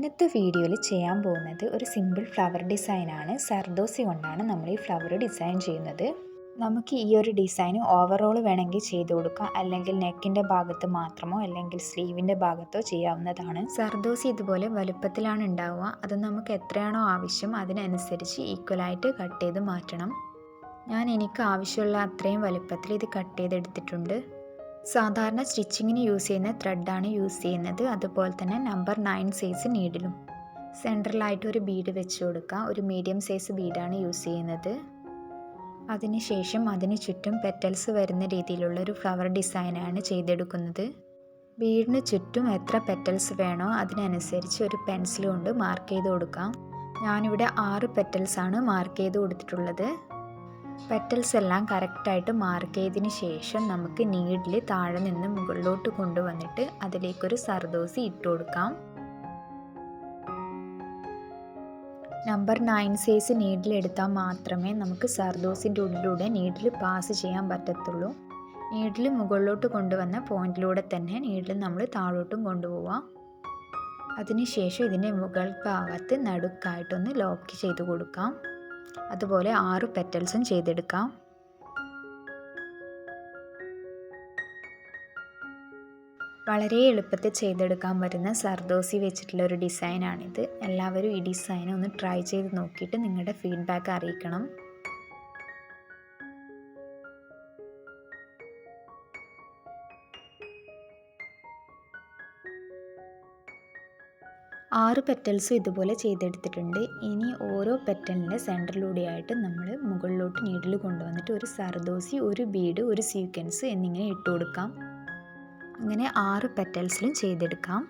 ഇന്നത്തെ വീഡിയോയിൽ ചെയ്യാൻ പോകുന്നത് ഒരു സിമ്പിൾ ഫ്ലവർ ഡിസൈനാണ്. സർദോസി കൊണ്ടാണ് നമ്മൾ ഈ ഫ്ലവർ ഡിസൈൻ ചെയ്യുന്നത്. നമുക്ക് ഈ ഒരു ഡിസൈൻ ഓവറോൾ വേണമെങ്കിൽ ചെയ്ത് കൊടുക്കാം, അല്ലെങ്കിൽ നെക്കിൻ്റെ ഭാഗത്ത് മാത്രമോ അല്ലെങ്കിൽ സ്ലീവിൻ്റെ ഭാഗത്തോ ചെയ്യാവുന്നതാണ്. സർദോസി ഇതുപോലെ വലുപ്പത്തിലാണ് ഉണ്ടാവുക. അത് നമുക്ക് എത്രയാണോ ആവശ്യം അതിനനുസരിച്ച് ഈക്വലായിട്ട് കട്ട് ചെയ്ത് മാറ്റണം. എനിക്ക് ആവശ്യമുള്ള അത്രയും വലുപ്പത്തിൽ ഇത് കട്ട് ചെയ്തെടുത്തിട്ടുണ്ട്. സാധാരണ സ്റ്റിച്ചിങ്ങിന് യൂസ് ചെയ്യുന്ന ത്രെഡാണ് യൂസ് ചെയ്യുന്നത്. അതുപോലെ തന്നെ നമ്പർ 9 സൈസ് നീഡിലും. സെൻട്രലായിട്ട് ഒരു ബീഡ് വെച്ച് കൊടുക്കുക. ഒരു മീഡിയം സൈസ് ബീഡാണ് യൂസ് ചെയ്യുന്നത്. അതിനുശേഷം അതിന് ചുറ്റും പെറ്റൽസ് വരുന്ന രീതിയിലുള്ള ഒരു ഫ്ലവർ ഡിസൈനാണ് ചെയ്തെടുക്കുന്നത്. ബീഡിന് ചുറ്റും എത്ര പെറ്റൽസ് വേണോ അതിനനുസരിച്ച് ഒരു പെൻസിൽ കൊണ്ട് മാർക്ക് ചെയ്ത് കൊടുക്കാം. ഞാനിവിടെ 6 പെറ്റൽസാണ് മാർക്ക് ചെയ്ത് കൊടുത്തിട്ടുള്ളത്. പെറ്റൽസ് എല്ലാം കറക്റ്റായിട്ട് മാർക്ക് ചെയ്തതിന് ശേഷം നമുക്ക് നീഡിൽ താഴെ നിന്ന് മുകളിലോട്ട് കൊണ്ടുവന്നിട്ട് അതിലേക്കൊരു സർദോസി ഇട്ട് കൊടുക്കാം. നമ്പർ 9 സൈസ് നീഡിൽ എടുത്താൽ മാത്രമേ നമുക്ക് സർദോസിൻ്റെ ഉള്ളിലൂടെ നീഡിൽ പാസ് ചെയ്യാൻ പറ്റത്തുള്ളൂ. നീഡിൽ മുകളിലോട്ട് കൊണ്ടുവന്ന പോയിന്റിലൂടെ തന്നെ നീഡിൽ നമ്മൾ താഴോട്ടും കൊണ്ടുപോവാം. അതിനുശേഷം ഇതിൻ്റെ മുകൾ ഭാഗത്ത് നടുക്കായിട്ടൊന്ന് ലോക്ക് ചെയ്ത് കൊടുക്കാം. അതുപോലെ 6 പെറ്റൽസും ചെയ്തെടുക്കാം. വളരെ എളുപ്പത്തിൽ ചെയ്തെടുക്കാൻ പറ്റുന്ന സർദോസി വെച്ചിട്ടുള്ള ഒരു ഡിസൈനാണിത്. എല്ലാവരും ഈ ഡിസൈൻ ഒന്ന് ട്രൈ ചെയ്ത് നോക്കിയിട്ട് നിങ്ങളുടെ ഫീഡ്ബാക്ക് അറിയിക്കണം. ആറ് പെറ്റൽസും ഇതുപോലെ ചെയ്തെടുത്തിട്ടുണ്ട്. ഇനി ഓരോ പെറ്റലിൻ്റെ സെൻറ്ററിലൂടെയായിട്ട് നമ്മൾ മുകളിലോട്ട് നീഡിൽ കൊണ്ടുവന്നിട്ട് ഒരു സർദോസി, ഒരു ബീഡ്, ഒരു സീക്വൻസ് എന്നിങ്ങനെ ഇട്ട് കൊടുക്കാം. അങ്ങനെ 6 പെറ്റൽസിലും ചെയ്തെടുക്കാം.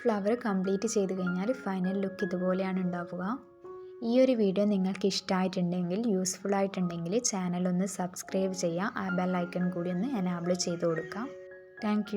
ഫ്ലവർ കംപ്ലീറ്റ് ചെയ്ത് കഴിഞ്ഞാൽ ഫൈനൽ ലുക്ക് ഇതുപോലെയാണ് ഉണ്ടാവുക. ഈ ഒരു വീഡിയോ നിങ്ങൾക്ക് ഇഷ്ടമായിട്ടുണ്ടെങ്കിൽ, യൂസ്ഫുൾ ആയിട്ടുണ്ടെങ്കിൽ ചാനൽ ഒന്ന് സബ്സ്ക്രൈബ് ചെയ്യുക. ആ ബെൽ ഐക്കൺ കൂടി ഒന്ന് എനാബിൾ ചെയ്ത് കൊടുക്കാം. താങ്ക്